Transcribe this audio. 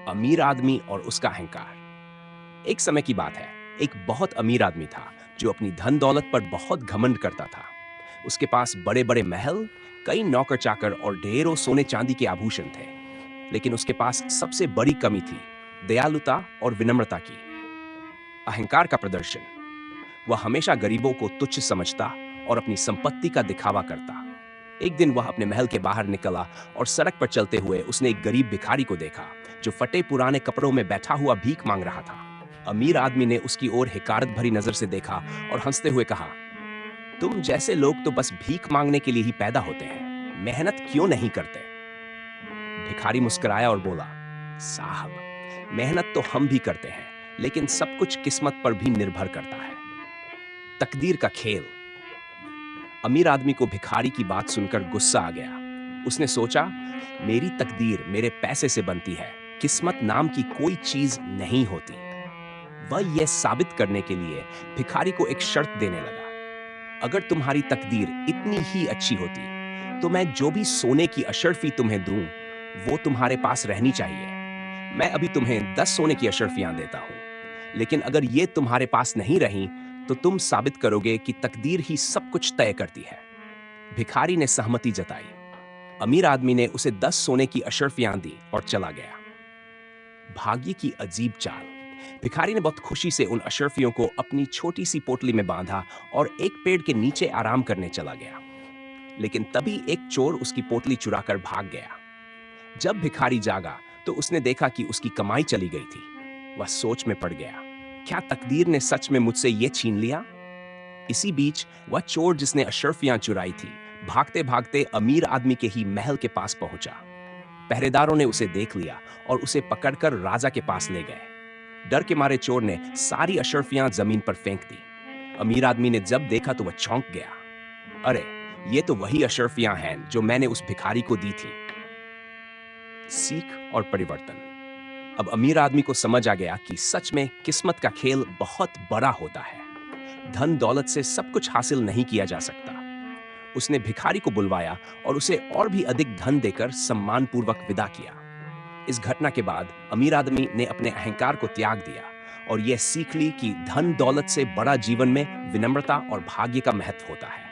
अमीर आदमी और उसका अहंकार। एक समय की बात है। एक बहुत अमीर आदमी था जो अपनी धन दौलत पर बहुत घमंड करता था। उसके पास बड़े बड़े महल, कई नौकर चाकर और ढेरों सोने चांदी के आभूषण थे। लेकिन उसके पास सबसे बड़ी कमी थी दयालुता और विनम्रता की। अहंकार का प्रदर्शन। वह हमेशा गरीबों को तुच्छ समझता और अपनी संपत्ति का दिखावा करता। एक दिन वह अपने महल के बाहर निकला और सड़क पर चलते हुए उसने एक गरीब भिखारी को देखा जो फटे पुराने कपड़ों में बैठा हुआ भीख मांग रहा था। अमीर आदमी ने उसकी ओर हिकारत भरी नजर से देखा और हंसते हुए कहा, तुम जैसे लोग तो बस भीख मांगने के लिए ही पैदा होते हैं, मेहनत क्यों नहीं करते? भिखारी मुस्कुराया और बोला, साहब, मेहनत तो हम भी करते हैं, लेकिन सब कुछ किस्मत पर भी निर्भर करता है। तकदीर का खेल। अमीर आदमी को भिखारी की बात सुनकर गुस्सा आ गया। उसने सोचा, मेरी तकदीर मेरे पैसे से बनती है, किस्मत नाम की कोई चीज नहीं होती। वह यह साबित करने के लिए भिखारी को एक शर्त देने लगा, अगर तुम्हारी तकदीर इतनी ही अच्छी होती तो मैं जो भी सोने की अशर्फी तुम्हें दूं वो तुम्हारे पास रहनी चाहिए। मैं अभी तुम्हें 10 सोने की अशर्फियां देता हूं, लेकिन अगर ये तुम्हारे पास नहीं रहीं तो तुम साबित करोगे कि तकदीर ही सब कुछ तय करती है। भिखारी ने सहमति जताई। अमीर आदमी ने उसे 10 सोने की अशर्फियां दी और चला गया। भाग्य की अजीब चाल। भिखारी ने बहुत खुशी से उन अशर्फियों को अपनी छोटी सी पोटली में बांधा और एक पेड़ के नीचे आराम करने चला गया। लेकिन तभी एक चोर उसकी पोटली चुराकर भाग गया। जब भिखारी जागा तो उसने देखा कि उसकी कमाई चली गई थी। वह सोच में पड़ गया, क्या तकदीर ने सच में मुझसे ये छीन लिया? इसी बीच वह चोर जिसने अशर्फियां चुराई थी, भागते भागते अमीर आदमी के ही महल के पास पहुंचा। पहरेदारों ने उसे देख लिया और उसे पकड़कर राजा के पास ले गए। डर के मारे चोर ने सारी अशर्फियां जमीन पर फेंक दी। अमीर आदमी ने जब देखा तो वह चौंक गया। अरे, ये तो वही अशर्फियां हैं जो मैंने उस भिखारी को दी थी। सीख और परिवर्तन। अब अमीर आदमी को समझ आ गया कि सच में किस्मत का खेल बहुत बड़ा होता है। धन दौलत से सब कुछ हासिल नहीं किया जा सकता। उसने भिखारी को बुलवाया और उसे और भी अधिक धन देकर सम्मानपूर्वक विदा किया। इस घटना के बाद अमीर आदमी ने अपने अहंकार को त्याग दिया और यह सीख ली कि धन दौलत से बड़ा जीवन में विनम्रता और भाग्य का महत्व होता है।